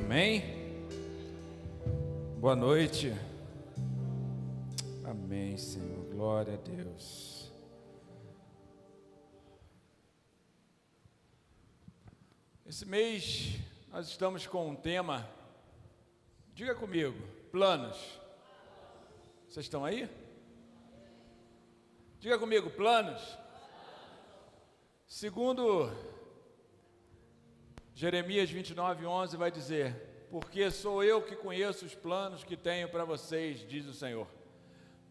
Amém? Boa noite. Amém, Senhor. Glória a Deus. Esse mês nós estamos com um tema, diga comigo, planos. Vocês estão aí? Diga comigo, planos. Segundo Jeremias 29:11 vai dizer: porque sou eu que conheço os planos que tenho para vocês, diz o Senhor.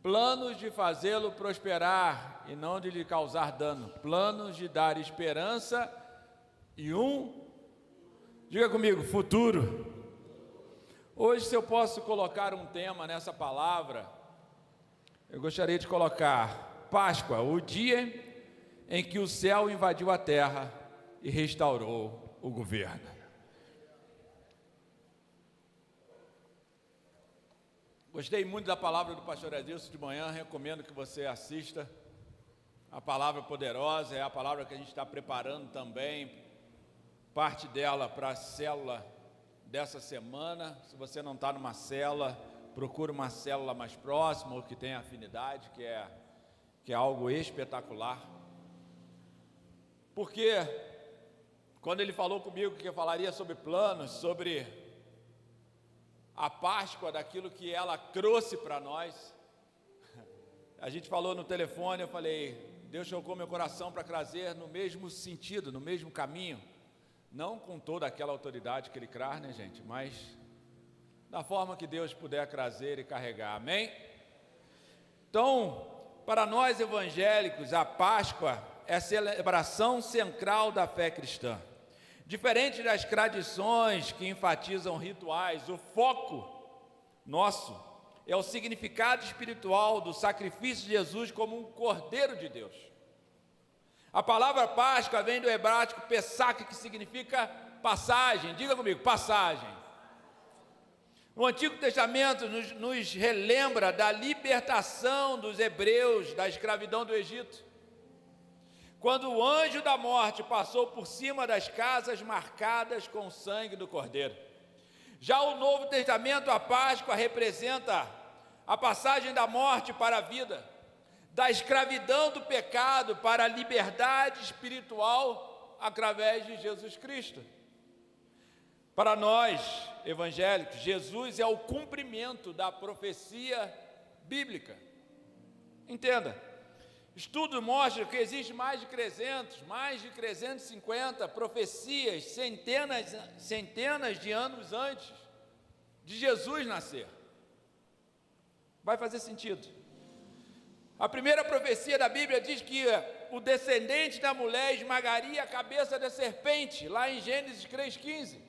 Planos de fazê-lo prosperar e não de lhe causar dano. Planos de dar esperança e diga comigo, futuro. Hoje, se eu posso colocar um tema nessa palavra, eu gostaria de colocar Páscoa, o dia em que o céu invadiu a terra e restaurou o governo. Gostei muito da palavra do pastor Adilson de manhã, recomendo que você assista. A palavra poderosa é a palavra que a gente está preparando também, parte dela para a célula dessa semana. Se você não está numa célula, procure uma célula mais próxima ou que tenha afinidade, que é algo espetacular. Porque quando ele falou comigo que eu falaria sobre planos, sobre a Páscoa, daquilo que ela trouxe para nós, a gente falou no telefone, eu falei, Deus tocou meu coração para trazer no mesmo sentido, no mesmo caminho, não com toda aquela autoridade que ele traz, né, gente, mas da forma que Deus puder trazer e carregar, amém? Então, para nós evangélicos, a Páscoa é a celebração central da fé cristã. Diferente das tradições que enfatizam rituais, o foco nosso é o significado espiritual do sacrifício de Jesus como um Cordeiro de Deus. A palavra Páscoa vem do hebraico Pesach, que significa passagem. Diga comigo, passagem. O Antigo Testamento nos relembra da libertação dos hebreus da escravidão do Egito. Quando o anjo da morte passou por cima das casas marcadas com o sangue do Cordeiro. Já o Novo Testamento, a Páscoa representa a passagem da morte para a vida, da escravidão do pecado para a liberdade espiritual através de Jesus Cristo. Para nós, evangélicos, Jesus é o cumprimento da profecia bíblica. Entenda. Estudos mostram que existe mais de 350 profecias, centenas de anos antes de Jesus nascer. Vai fazer sentido. A primeira profecia da Bíblia diz que o descendente da mulher esmagaria a cabeça da serpente, lá em Gênesis 3,15.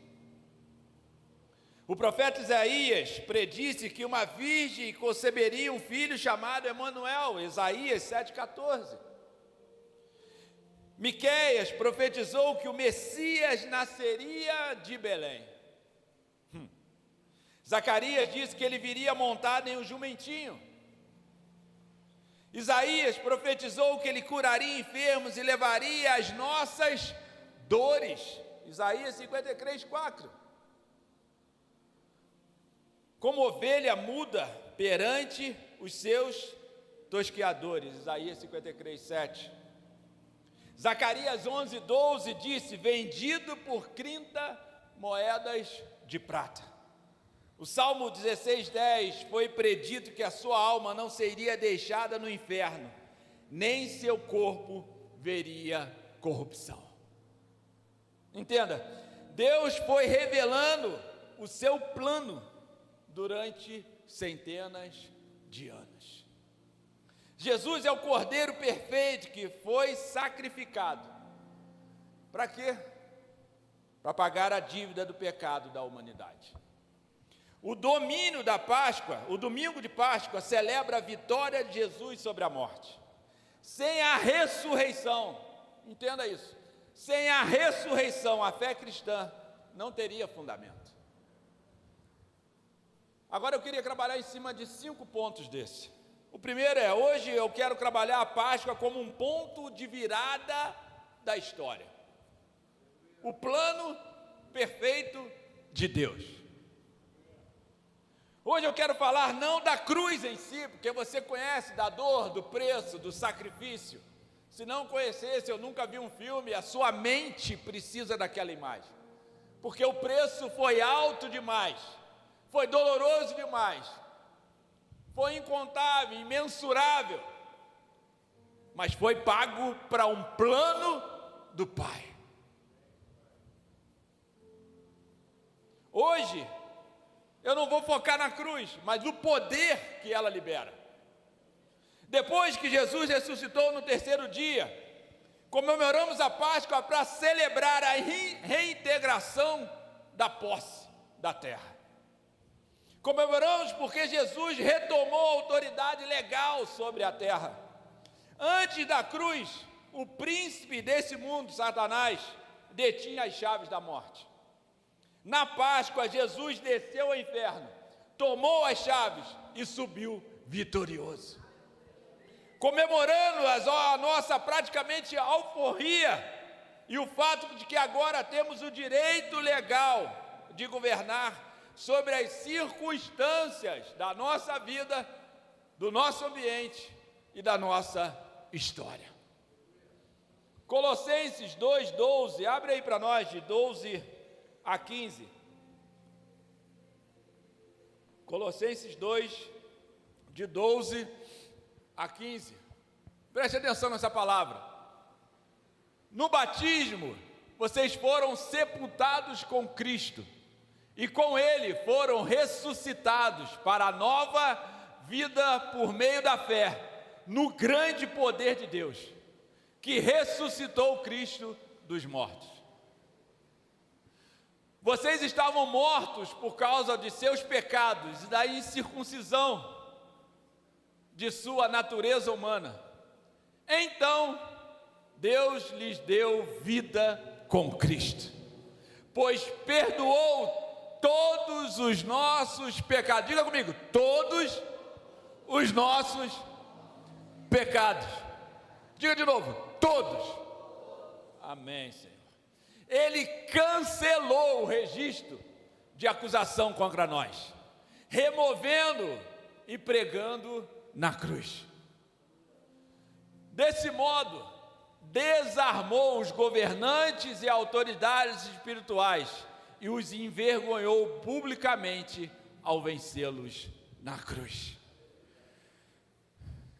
O profeta Isaías predisse que uma virgem conceberia um filho chamado Emanuel, Isaías 7,14. Miqueias profetizou que o Messias nasceria de Belém. Zacarias disse que ele viria montado em um jumentinho. Isaías profetizou que ele curaria enfermos e levaria as nossas dores. Isaías 53,4. Como ovelha muda perante os seus tosqueadores, Isaías 53:7. Zacarias 11:12 disse, vendido por 30 moedas de prata. O Salmo 16:10 foi predito que a sua alma não seria deixada no inferno, nem seu corpo veria corrupção. Entenda, Deus foi revelando o seu plano durante centenas de anos. Jesus é o Cordeiro perfeito que foi sacrificado. Para quê? Para pagar a dívida do pecado da humanidade. O domínio da Páscoa, o domingo de Páscoa, celebra a vitória de Jesus sobre a morte. Sem a ressurreição, entenda isso, sem a ressurreição, a fé cristã não teria fundamento. Agora eu queria trabalhar em cima de 5 pontos desse. O primeiro é, hoje eu quero trabalhar a Páscoa como um ponto de virada da história. O plano perfeito de Deus. Hoje eu quero falar não da cruz em si, porque você conhece da dor, do preço, do sacrifício. Se não conhecesse, eu nunca vi um filme, a sua mente precisa daquela imagem. Porque o preço foi alto demais, foi doloroso demais, foi incontável, imensurável, mas foi pago para um plano do Pai. Hoje, eu não vou focar na cruz, mas no poder que ela libera. Depois que Jesus ressuscitou no terceiro dia, comemoramos a Páscoa para celebrar a reintegração da posse da terra. Comemoramos porque Jesus retomou a autoridade legal sobre a terra. Antes da cruz, o príncipe desse mundo, Satanás, detinha as chaves da morte. Na Páscoa, Jesus desceu ao inferno, tomou as chaves e subiu vitorioso. Comemorando a nossa praticamente alforria e o fato de que agora temos o direito legal de governar sobre as circunstâncias da nossa vida, do nosso ambiente e da nossa história. Colossenses 2:12, abre aí para nós, de 12 a 15. Colossenses 2, de 12 a 15. Preste atenção nessa palavra. No batismo, vocês foram sepultados com Cristo, e com Ele foram ressuscitados para a nova vida por meio da fé, no grande poder de Deus, que ressuscitou Cristo dos mortos. Vocês estavam mortos por causa de seus pecados e da incircuncisão de sua natureza humana. Então, Deus lhes deu vida com Cristo, pois perdoou todos os nossos pecados. Diga comigo, todos os nossos pecados. Diga de novo, todos. Amém, Senhor. Ele cancelou o registro de acusação contra nós, removendo e pregando na cruz. Desse modo, desarmou os governantes e autoridades espirituais e os envergonhou publicamente ao vencê-los na cruz.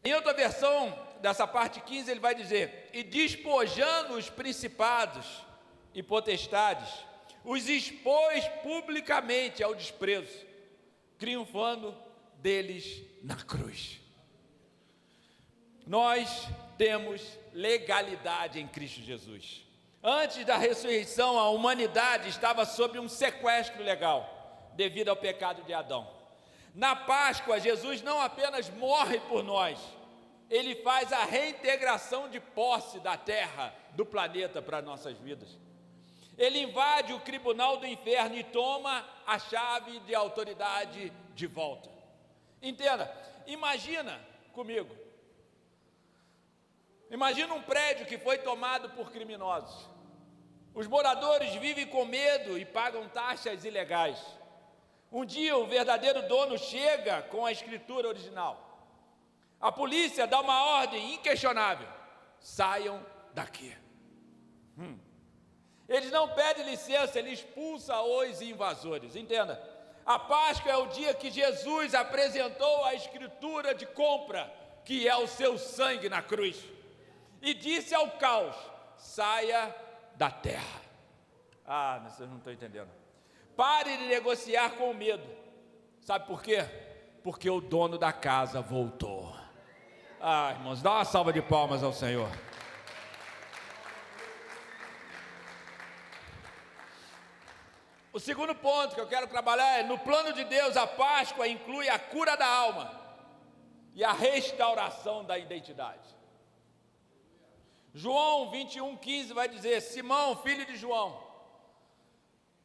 Em outra versão dessa parte 15, ele vai dizer: e despojando os principados e potestades, os expôs publicamente ao desprezo, triunfando deles na cruz. Nós temos legalidade em Cristo Jesus. Antes da ressurreição, a humanidade estava sob um sequestro legal, devido ao pecado de Adão. Na Páscoa, Jesus não apenas morre por nós, Ele faz a reintegração de posse da terra, do planeta para nossas vidas. Ele invade o tribunal do inferno e toma a chave de autoridade de volta. Entenda, imagina comigo. Imagina um prédio que foi tomado por criminosos. Os moradores vivem com medo e pagam taxas ilegais. Um dia o verdadeiro dono chega com a escritura original. A polícia dá uma ordem inquestionável: saiam daqui. Eles não pedem licença, ele expulsa os invasores. Entenda, a Páscoa é o dia que Jesus apresentou a escritura de compra, que é o seu sangue na cruz, e disse ao caos: saia da terra. Vocês não estão entendendo. Pare de negociar com medo. Sabe por quê? Porque o dono da casa voltou. Irmãos, dá uma salva de palmas ao Senhor. O segundo ponto que eu quero trabalhar é: no plano de Deus, a Páscoa inclui a cura da alma e a restauração da identidade. João 21:15 vai dizer: Simão, filho de João,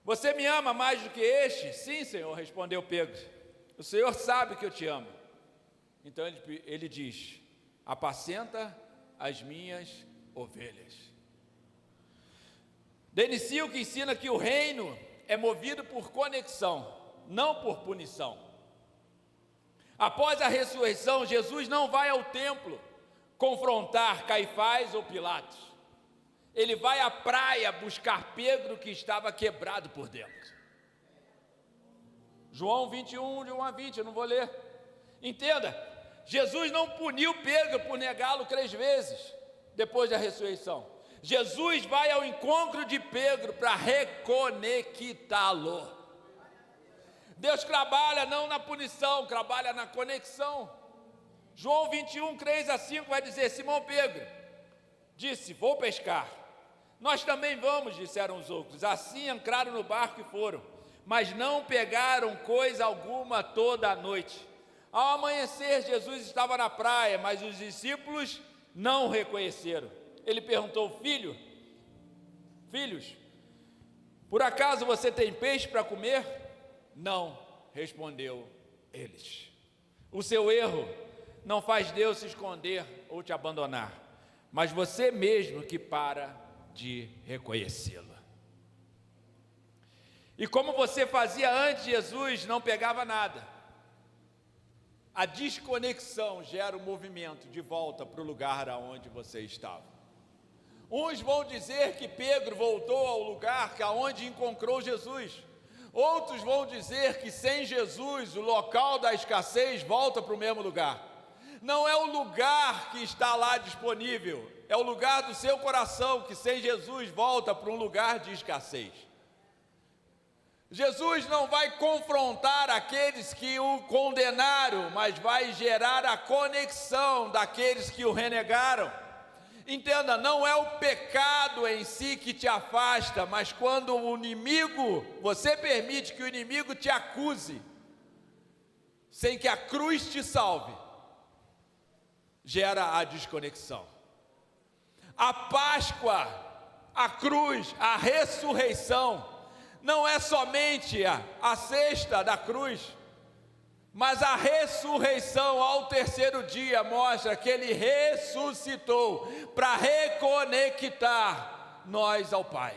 você me ama mais do que este? Sim, Senhor, respondeu Pedro. O Senhor sabe que eu te amo. Então ele diz: apacenta as minhas ovelhas. Denis Silk ensina que o reino é movido por conexão, não por punição. Após a ressurreição, Jesus não vai ao templo confrontar Caifás ou Pilatos. Ele vai à praia buscar Pedro, que estava quebrado por dentro. João 21, de 1 a 20, eu não vou ler. Entenda, Jesus não puniu Pedro por negá-lo 3 vezes depois da ressurreição. Jesus vai ao encontro de Pedro para reconectá-lo. Deus trabalha não na punição, trabalha na conexão. João 21, 3 a 5 vai dizer: Simão Pedro disse: vou pescar. Nós também vamos, disseram os outros. Assim entraram no barco e foram, mas não pegaram coisa alguma toda a noite. Ao amanhecer, Jesus estava na praia, mas os discípulos não o reconheceram. Ele perguntou: filhos, por acaso você tem peixe para comer? Não, respondeu eles. O seu erro não faz Deus se esconder ou te abandonar, mas você mesmo que para de reconhecê-lo. E como você fazia antes, Jesus não pegava nada. A desconexão gera o movimento de volta para o lugar aonde você estava. Uns vão dizer que Pedro voltou ao lugar aonde encontrou Jesus. Outros vão dizer que sem Jesus o local da escassez volta para o mesmo lugar. Não é o lugar que está lá disponível, é o lugar do seu coração que sem Jesus volta para um lugar de escassez. Jesus não vai confrontar aqueles que o condenaram, mas vai gerar a conexão daqueles que o renegaram. Entenda, não é o pecado em si que te afasta, mas quando o inimigo, você permite que o inimigo te acuse, sem que a cruz te salve, gera a desconexão. A Páscoa, a cruz, a ressurreição, não é somente a sexta da cruz, mas a ressurreição ao terceiro dia mostra que ele ressuscitou para reconectar nós ao Pai.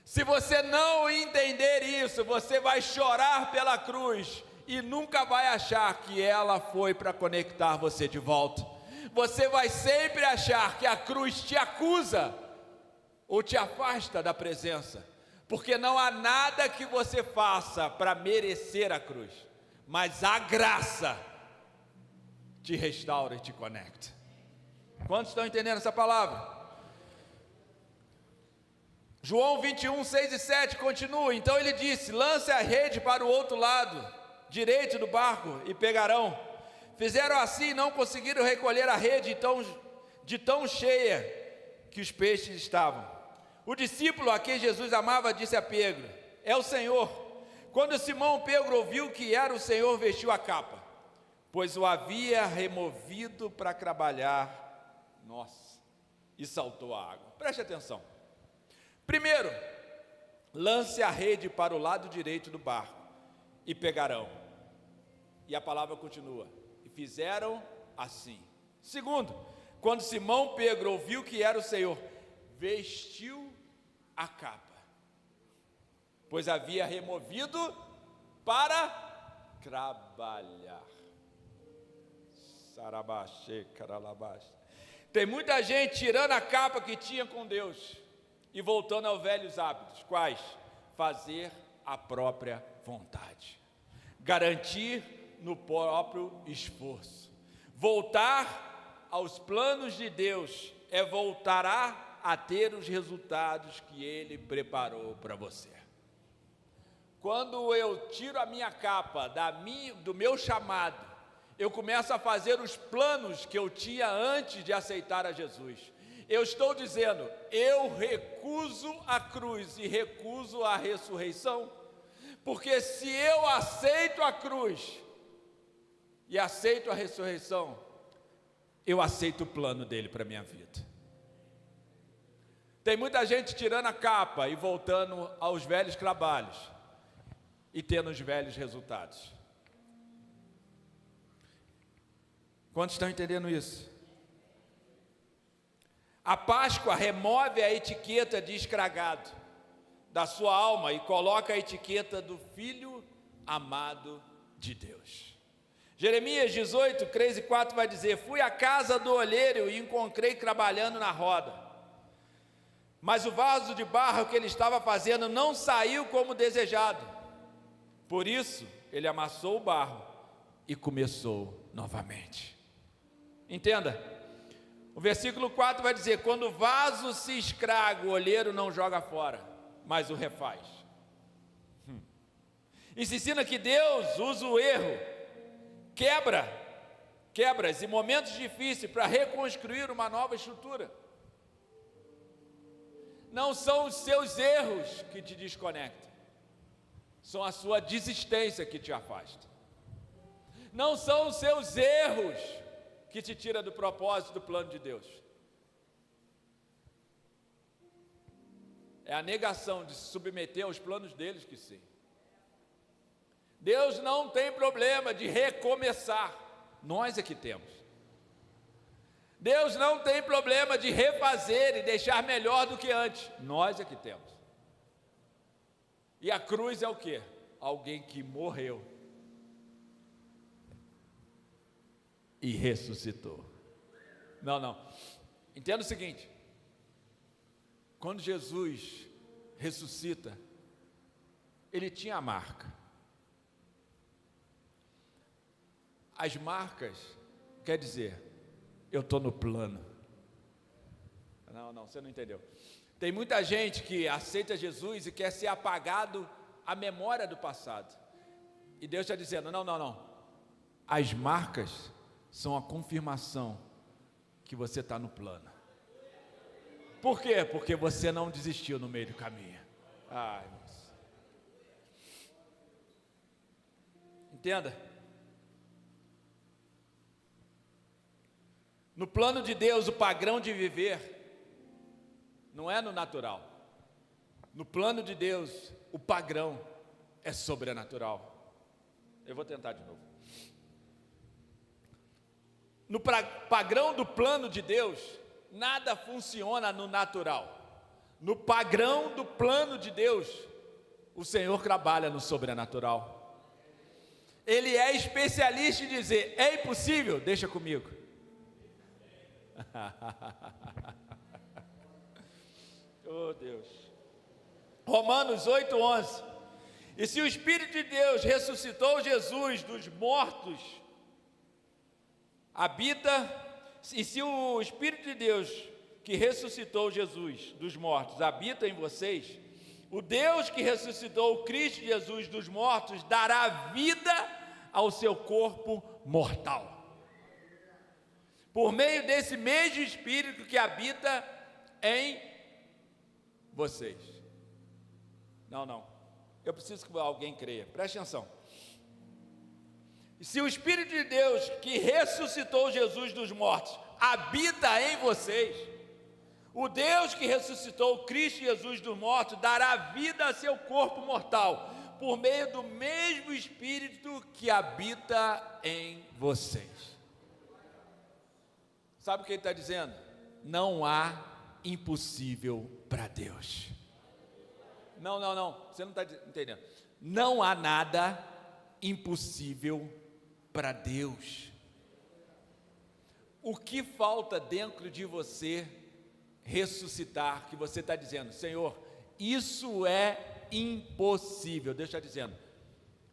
Se você não entender isso, você vai chorar pela cruz e nunca vai achar que ela foi para conectar você de volta. Você vai sempre achar que a cruz te acusa ou te afasta da presença. Porque não há nada que você faça para merecer a cruz, mas a graça te restaura e te conecta. Quantos estão entendendo essa palavra? João 21, 6 e 7 continua. Então ele disse: lance a rede para o outro lado direito do barco e pegarão. Fizeram assim e não conseguiram recolher a rede de tão cheia que os peixes estavam. O discípulo a quem Jesus amava disse a Pedro: é o Senhor. Quando Simão Pedro ouviu que era o Senhor, vestiu a capa, pois o havia removido para trabalhar. E saltou a água. Preste atenção. Primeiro, lance a rede para o lado direito do barco e pegarão. E a palavra continua: e fizeram assim. Segundo, quando Simão Pedro ouviu que era o Senhor, vestiu a capa, pois havia removido para trabalhar. Sarabaxê, caralabaxê. Tem muita gente tirando a capa que tinha com Deus e voltando aos velhos hábitos. Quais? Fazer a própria vontade, garantir no próprio esforço. Voltar aos planos de Deus é voltar a ter os resultados que Ele preparou para você. Quando eu tiro a minha capa do meu chamado, eu começo a fazer os planos que eu tinha antes de aceitar a Jesus. Eu estou dizendo: eu recuso a cruz e recuso a ressurreição, porque se eu aceito a cruz e aceito a ressurreição, eu aceito o plano dele para a minha vida. Tem muita gente tirando a capa e voltando aos velhos trabalhos e tendo os velhos resultados. Quantos estão entendendo isso? A Páscoa remove a etiqueta de estragado da sua alma e coloca a etiqueta do filho amado de Deus. Jeremias 18, 3 e 4 vai dizer: fui à casa do olheiro e encontrei trabalhando na roda, mas o vaso de barro que ele estava fazendo não saiu como desejado. Por isso, ele amassou o barro e começou novamente. Entenda, o versículo 4 vai dizer: quando o vaso se escraga, o olheiro não joga fora, mas o refaz. Isso ensina que Deus usa o erro, quebras e momentos difíceis para reconstruir uma nova estrutura. Não são os seus erros que te desconectam, são a sua desistência que te afasta. Não são os seus erros que te tira do propósito, do plano de Deus. É a negação de se submeter aos planos deles que sim. Deus não tem problema de recomeçar, nós é que temos. Deus não tem problema de refazer e deixar melhor do que antes, nós é que temos. E a cruz é o quê? Alguém que morreu e ressuscitou. Não. Entenda o seguinte: quando Jesus ressuscita, ele tinha a marca. As marcas quer dizer, eu estou no plano. Não, você não entendeu. Tem muita gente que aceita Jesus e quer ser apagado a memória do passado. E Deus está dizendo, não. As marcas são a confirmação que você está no plano. Por quê? Porque você não desistiu no meio do caminho. Ai, moço. Entenda? No plano de Deus, o padrão de viver não é no natural. No plano de Deus, o padrão é sobrenatural. Eu vou tentar de novo. No padrão do plano de Deus, nada funciona no natural. No padrão do plano de Deus, o Senhor trabalha no sobrenatural. Ele é especialista em dizer, é impossível? Deixa comigo. Oh Deus. Romanos 8:11. E se o Espírito de Deus ressuscitou Jesus dos mortos, e se o Espírito de Deus que ressuscitou Jesus dos mortos habita em vocês, o Deus que ressuscitou o Cristo Jesus dos mortos dará vida ao seu corpo mortal, por meio desse mesmo Espírito que habita em vocês. Não, eu preciso que alguém creia, preste atenção. E se o Espírito de Deus que ressuscitou Jesus dos mortos habita em vocês, o Deus que ressuscitou Cristo Jesus dos mortos dará vida a seu corpo mortal, por meio do mesmo Espírito que habita em vocês. Sabe o que ele está dizendo? Não há impossível para Deus. Não, você não está entendendo. Não há nada impossível para Deus. O que falta dentro de você ressuscitar, que você está dizendo, Senhor, isso é impossível. Deus está dizendo,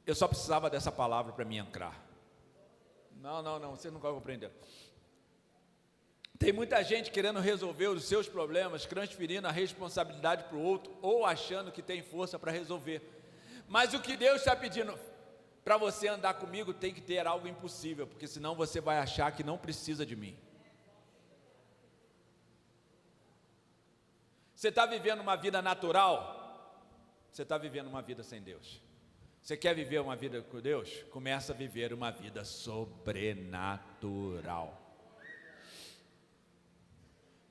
eu só precisava dessa palavra para me ancrar. Não, você nunca vai compreender. Tem muita gente querendo resolver os seus problemas, transferindo a responsabilidade para o outro, ou achando que tem força para resolver. Mas o que Deus está pedindo para você andar comigo tem que ter algo impossível, porque senão você vai achar que não precisa de mim. Você está vivendo uma vida natural? Você está vivendo uma vida sem Deus. Você quer viver uma vida com Deus? Começa a viver uma vida sobrenatural.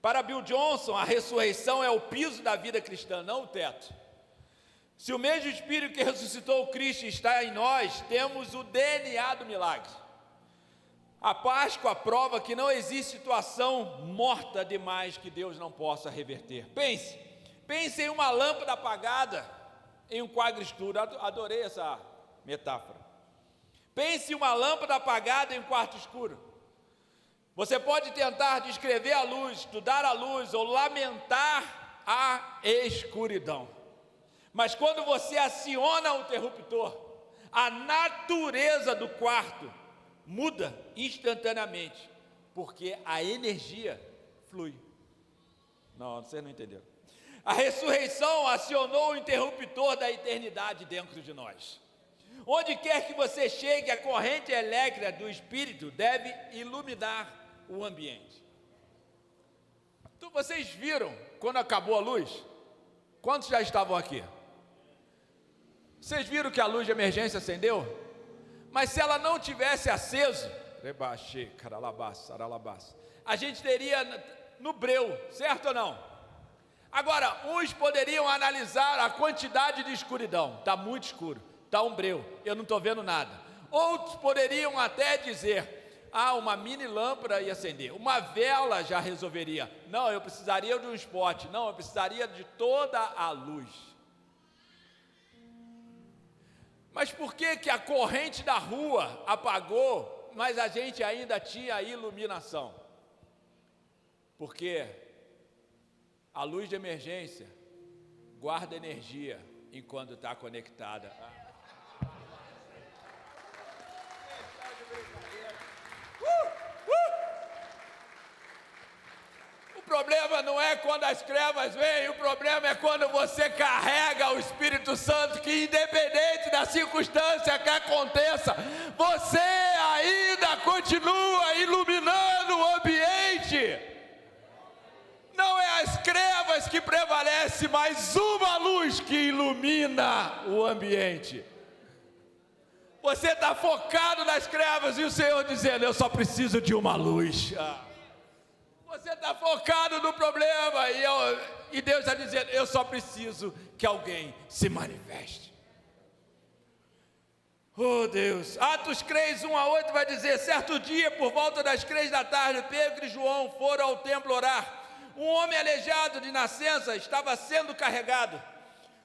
Para Bill Johnson, a ressurreição é o piso da vida cristã, não o teto. Se o mesmo Espírito que ressuscitou o Cristo está em nós, temos o DNA do milagre. A Páscoa prova que não existe situação morta demais que Deus não possa reverter. Pense em uma lâmpada apagada em um quadro escuro. Adorei essa metáfora. Pense em uma lâmpada apagada em um quarto escuro. Você pode tentar descrever a luz, estudar a luz ou lamentar a escuridão. Mas quando você aciona o interruptor, a natureza do quarto muda instantaneamente, porque a energia flui. Não, vocês não entenderam. A ressurreição acionou o interruptor da eternidade dentro de nós. Onde quer que você chegue, a corrente elétrica do Espírito deve iluminar o ambiente. Então, vocês viram quando acabou a luz? Quantos já estavam aqui? Vocês viram que a luz de emergência acendeu? Mas se ela não tivesse aceso, a gente teria no breu, certo ou não? Agora, uns poderiam analisar a quantidade de escuridão. Está muito escuro, está um breu, eu não estou vendo nada. Outros poderiam até dizer: uma mini lâmpada ia acender, uma vela já resolveria. Não, eu precisaria de um spot. Não, eu precisaria de toda a luz. Mas por que a corrente da rua apagou, mas a gente ainda tinha iluminação? Porque a luz de emergência guarda energia enquanto está conectada. O problema não é quando as trevas vêm, o problema é quando você carrega o Espírito Santo, que independente da circunstância que aconteça, você ainda continua iluminando o ambiente. Não é as trevas que prevalecem, mas uma luz que ilumina o ambiente. Você está focado nas trevas e o Senhor dizendo: eu só preciso de uma luz. Você está focado no problema e Deus está dizendo: eu só preciso que alguém se manifeste. Oh Deus, Atos 3, 1-8 vai dizer: certo dia, por volta das 3 da tarde, Pedro e João foram ao templo orar. Um homem aleijado de nascença estava sendo carregado.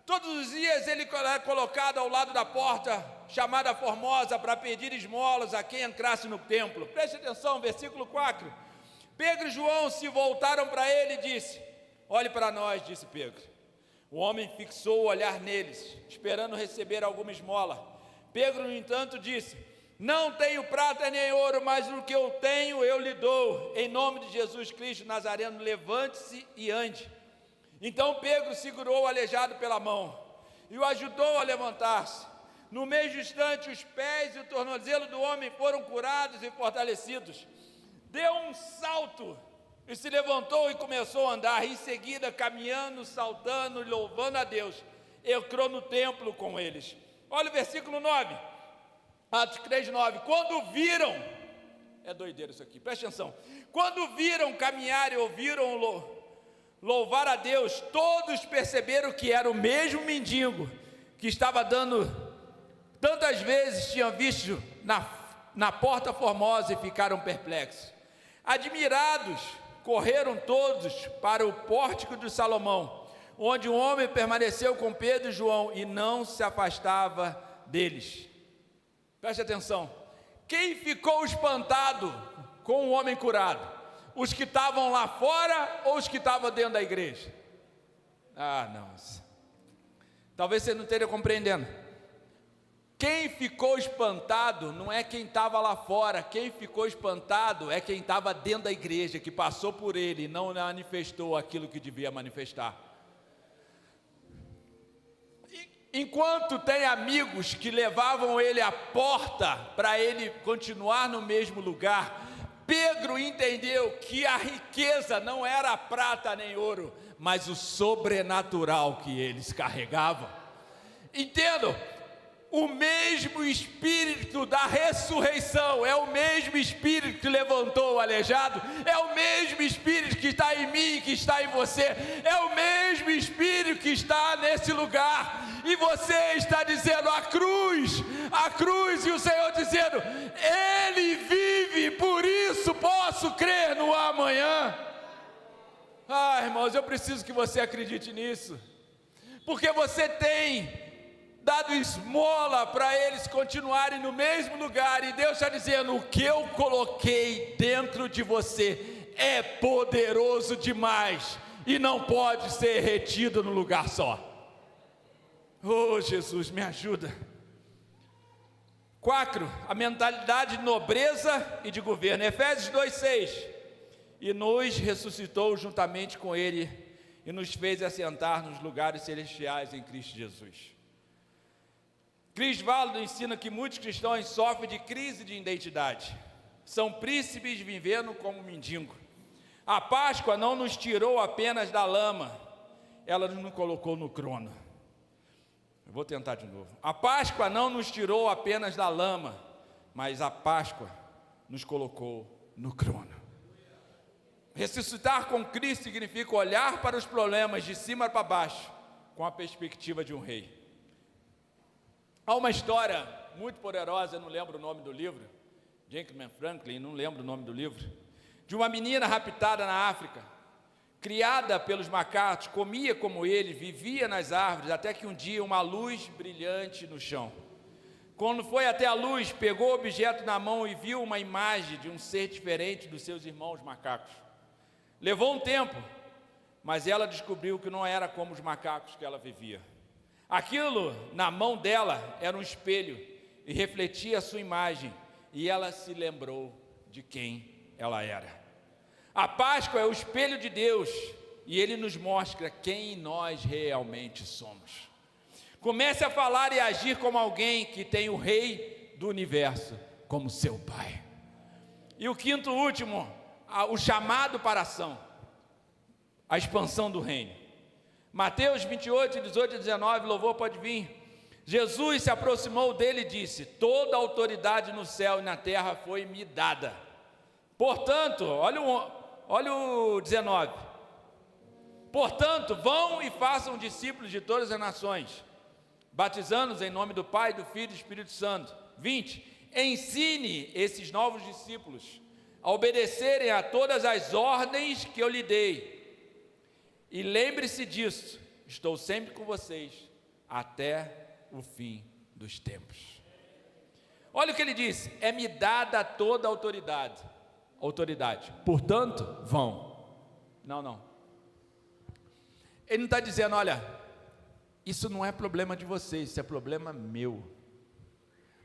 Todos os dias ele era colocado ao lado da porta, chamada Formosa, para pedir esmolas a quem entrasse no templo. Preste atenção, versículo 4. Pedro e João se voltaram para ele e disse: olhe para nós, disse Pedro. O homem fixou o olhar neles, esperando receber alguma esmola. Pedro, no entanto, disse: não tenho prata nem ouro, mas o que eu tenho eu lhe dou. Em nome de Jesus Cristo Nazareno, levante-se e ande. Então Pedro segurou o aleijado pela mão e o ajudou a levantar-se. No mesmo instante, os pés e o tornozelo do homem foram curados e fortalecidos. Deu um salto e se levantou e começou a andar. Em seguida, caminhando, saltando e louvando a Deus, entrou no templo com eles. Olha o versículo 9, Atos 3:9. Quando viram, é doideira isso aqui, presta atenção. Quando viram caminhar e ouviram louvar a Deus, todos perceberam que era o mesmo mendigo que estava dando tantas vezes, tinham visto na porta Formosa, e ficaram perplexos. Admirados, correram todos para o pórtico de Salomão, onde um homem permaneceu com Pedro e João e não se afastava deles. Preste atenção. Quem ficou espantado com o homem curado? Os que estavam lá fora ou os que estavam dentro da igreja? Não. Talvez você não esteja compreendendo. Quem ficou espantado não é quem estava lá fora. Quem ficou espantado é quem estava dentro da igreja, que passou por ele e não manifestou aquilo que devia manifestar. Enquanto tem amigos que levavam ele à porta para ele continuar no mesmo lugar, Pedro entendeu que a riqueza não era a prata nem ouro, mas o sobrenatural que eles carregavam. Entendam, o mesmo Espírito da ressurreição é o mesmo Espírito que levantou o aleijado, é o mesmo Espírito que está em mim, que está em você, é o mesmo Espírito que está nesse lugar, e você está dizendo a cruz, e o Senhor dizendo, Ele vive, por isso posso crer no amanhã. Irmãos, eu preciso que você acredite nisso, porque você tem dado esmola para eles continuarem no mesmo lugar, e Deus está dizendo: o que eu coloquei dentro de você é poderoso demais, e não pode ser retido no lugar só. Oh Jesus, me ajuda. 4, a mentalidade de nobreza e de governo. Efésios 2:6, e nos ressuscitou juntamente com ele, e nos fez assentar nos lugares celestiais em Cristo Jesus. Chris Valdo ensina que muitos cristãos sofrem de crise de identidade, são príncipes vivendo como mendigo. A Páscoa não nos tirou apenas da lama, ela nos colocou no trono. Eu vou tentar de novo. A Páscoa não nos tirou apenas da lama, mas a Páscoa nos colocou no trono. Ressuscitar com Cristo significa olhar para os problemas de cima para baixo, com a perspectiva de um rei. Há uma história muito poderosa, eu não lembro o nome do livro, Benjamin Franklin, não lembro o nome do livro, de uma menina raptada na África, criada pelos macacos, comia como eles, vivia nas árvores, até que um dia uma luz brilhante no chão. Quando foi até a luz, pegou o objeto na mão e viu uma imagem de um ser diferente dos seus irmãos macacos. Levou um tempo, mas ela descobriu que não era como os macacos que ela vivia. Aquilo na mão dela era um espelho e refletia a sua imagem, e ela se lembrou de quem ela era. A Páscoa é o espelho de Deus, e Ele nos mostra quem nós realmente somos. Comece a falar e agir como alguém que tem o Rei do Universo como seu Pai. E o quinto e último, o chamado para a ação, a expansão do reino. Mateus 28, 18 e 19, louvor pode vir. Jesus se aproximou dele e disse: toda a autoridade no céu e na terra foi me dada. Portanto, olha o 19. Portanto, vão e façam discípulos de todas as nações, batizando-os em nome do Pai, do Filho e do Espírito Santo. 20. Ensine esses novos discípulos a obedecerem a todas as ordens que eu lhe dei. E lembre-se disso, estou sempre com vocês, até o fim dos tempos. Olha o que ele disse: é-me dada toda a autoridade, portanto, vão. Não. Ele não está dizendo: olha, isso não é problema de vocês, isso é problema meu.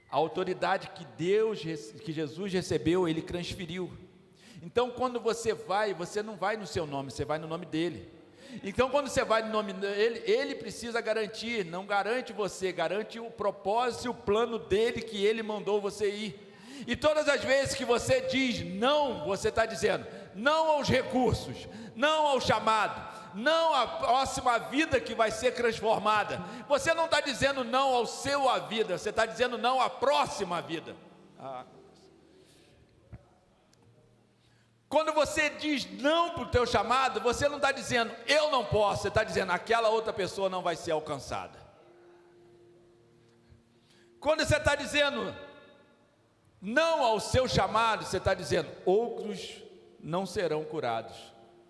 A autoridade que Jesus recebeu, Ele transferiu. Então, quando você vai, você não vai no seu nome, você vai no nome dEle. Então, quando você vai no nome dEle, Ele precisa garantir, não garante você, garante o propósito e o plano dEle que Ele mandou você ir. E todas as vezes que você diz não, você está dizendo não aos recursos, não ao chamado, não à próxima vida que vai ser transformada. Você não está dizendo não ao seu a vida, você está dizendo não à próxima vida. Quando você diz não para o teu chamado, você não está dizendo eu não posso, você está dizendo aquela outra pessoa não vai ser alcançada. Quando você está dizendo não ao seu chamado, você está dizendo outros não serão curados,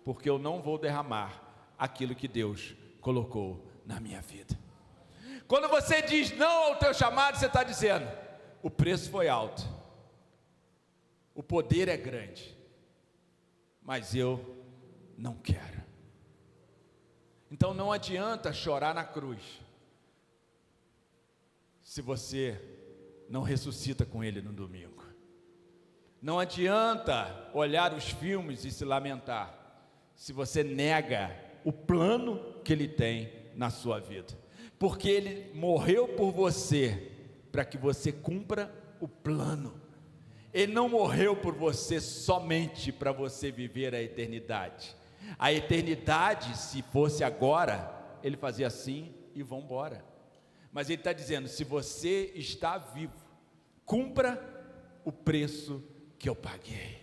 porque eu não vou derramar aquilo que Deus colocou na minha vida. Quando você diz não ao teu chamado, você está dizendo o preço foi alto, o poder é grande, mas eu não quero. Então não adianta chorar na cruz se você não ressuscita com Ele no domingo. Não adianta olhar os filmes e se lamentar se você nega o plano que Ele tem na sua vida, porque Ele morreu por você para que você cumpra o plano. Ele não morreu por você somente para você viver a eternidade. A eternidade, se fosse agora, Ele fazia assim e vão embora. Mas Ele está dizendo: se você está vivo, cumpra o preço que eu paguei.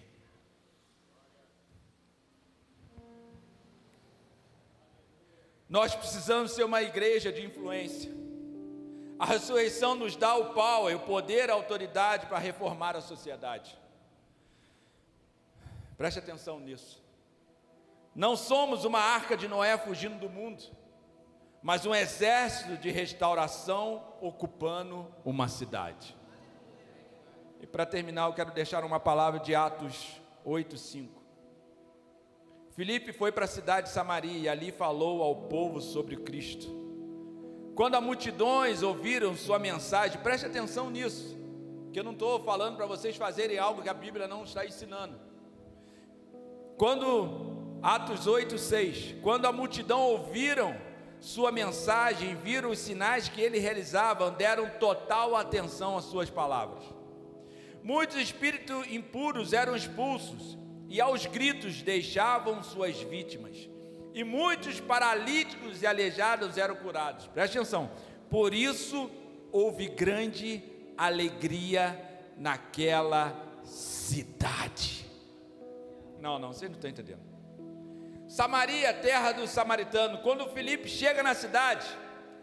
Nós precisamos ser uma igreja de influência. A ressurreição nos dá o power, o poder, a autoridade para reformar a sociedade. Preste atenção nisso. Não somos uma arca de Noé fugindo do mundo. mas um exército de restauração ocupando uma cidade. E para terminar, eu quero deixar uma palavra de Atos 8:5. Filipe foi para a cidade de Samaria e ali falou ao povo sobre Cristo. Quando as multidões ouviram sua mensagem, preste atenção nisso, que eu não estou falando para vocês fazerem algo que a Bíblia não está ensinando. Atos 8:6, quando a multidão ouviram sua mensagem, viram os sinais que ele realizava, deram total atenção às suas palavras. Muitos espíritos impuros eram expulsos, e aos gritos deixavam suas vítimas, e muitos paralíticos e aleijados eram curados. Preste atenção, por isso houve grande alegria naquela cidade. Não, vocês não estão entendendo. Samaria, terra do samaritano. Quando Filipe chega na cidade,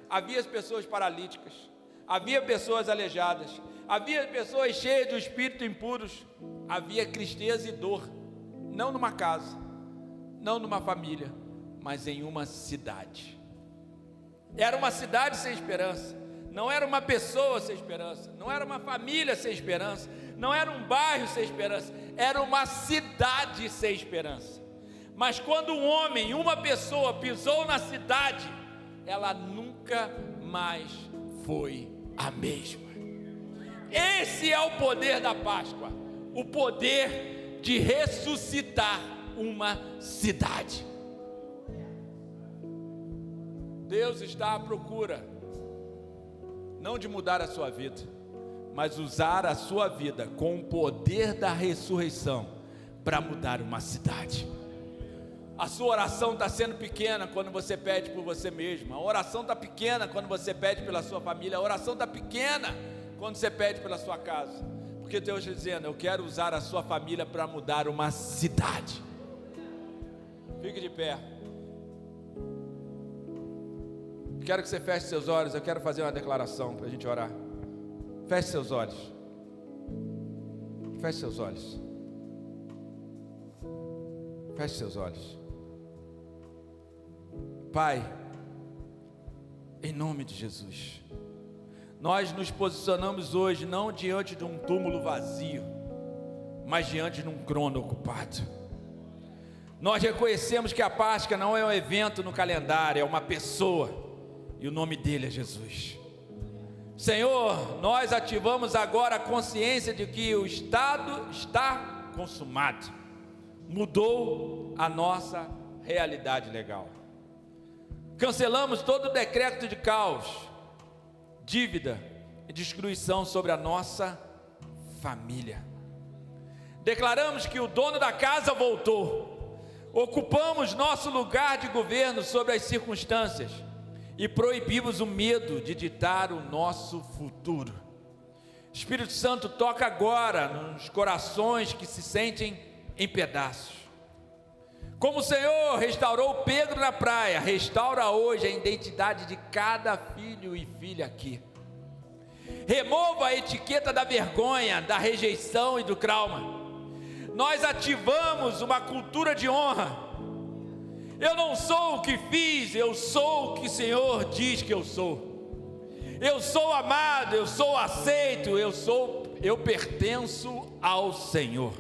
havia pessoas paralíticas, havia pessoas aleijadas, havia pessoas cheias de espírito impuros, havia tristeza e dor, não numa casa, não numa família, mas em uma cidade. Era uma cidade sem esperança, não era uma pessoa sem esperança, não era uma família sem esperança, não era um bairro sem esperança, era uma cidade sem esperança. Mas quando um homem, uma pessoa pisou na cidade, ela nunca mais foi a mesma. Esse é o poder da Páscoa, o poder de ressuscitar uma cidade. Deus está à procura, não de mudar a sua vida, mas usar a sua vida com o poder da ressurreição para mudar uma cidade. A sua oração está sendo pequena quando você pede por você mesmo. A oração está pequena quando você pede pela sua família. A oração está pequena quando você pede pela sua casa. Porque Deus está dizendo, eu quero usar a sua família para mudar uma cidade. Fique de pé. Quero que você feche seus olhos. Eu quero fazer uma declaração para a gente orar. Feche seus olhos. Feche seus olhos. Feche seus olhos. Pai, em nome de Jesus, nós nos posicionamos hoje não diante de um túmulo vazio, mas diante de um trono ocupado. Nós reconhecemos que a Páscoa não é um evento no calendário, é uma pessoa, e o nome dele é Jesus. Senhor, nós ativamos agora a consciência de que o estado está consumado, mudou a nossa realidade legal. Cancelamos todo o decreto de caos, dívida e destruição sobre a nossa família. Declaramos que o dono da casa voltou. Ocupamos nosso lugar de governo sobre as circunstâncias e proibimos o medo de ditar o nosso futuro. Espírito Santo, toca agora nos corações que se sentem em pedaços. Como o Senhor restaurou Pedro na praia, restaura hoje a identidade de cada filho e filha aqui. Remova a etiqueta da vergonha, da rejeição e do trauma. Nós ativamos uma cultura de honra. Eu não sou o que fiz, eu sou o que o Senhor diz que eu sou. Eu sou amado, eu sou aceito, eu pertenço ao Senhor.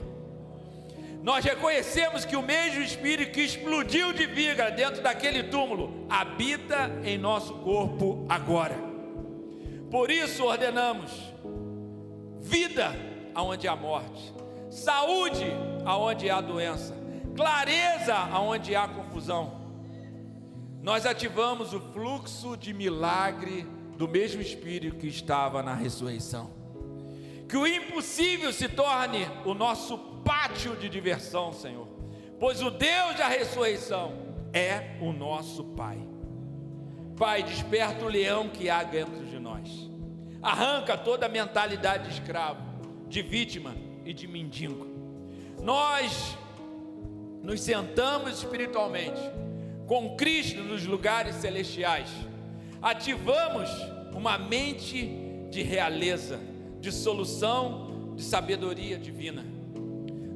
Nós reconhecemos que o mesmo Espírito que explodiu de vida dentro daquele túmulo habita em nosso corpo agora. Por isso ordenamos vida aonde há morte, saúde aonde há doença, clareza aonde há confusão. Nós ativamos o fluxo de milagre do mesmo Espírito que estava na ressurreição. Que o impossível se torne o nosso pátio de diversão, Senhor, pois o Deus da ressurreição é o nosso Pai. Pai, desperta o leão que há dentro de nós. Arranca toda a mentalidade de escravo, de vítima e de mendigo. Nós nos sentamos espiritualmente com Cristo nos lugares celestiais. Ativamos uma mente de realeza, de solução, de sabedoria divina.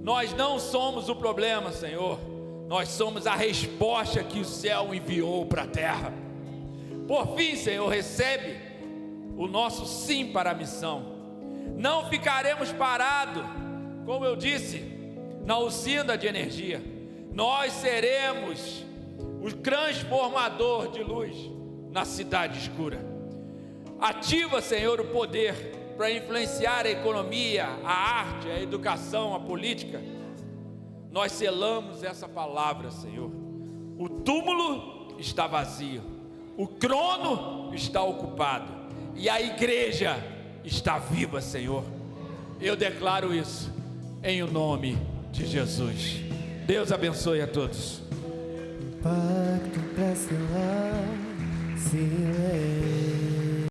Nós não somos o problema, Senhor. Nós somos a resposta que o céu enviou para a terra. Por fim, Senhor, recebe o nosso sim para a missão. Não ficaremos parados, como eu disse, na usina de energia. Nós seremos o transformador de luz na cidade escura. Ativa, Senhor, o poder para influenciar a economia, a arte, a educação, a política. Nós selamos essa palavra, Senhor. O túmulo está vazio, o trono está ocupado e a igreja está viva, Senhor. Eu declaro isso em o nome de Jesus. Deus abençoe a todos. Pacto pra selar silêncio.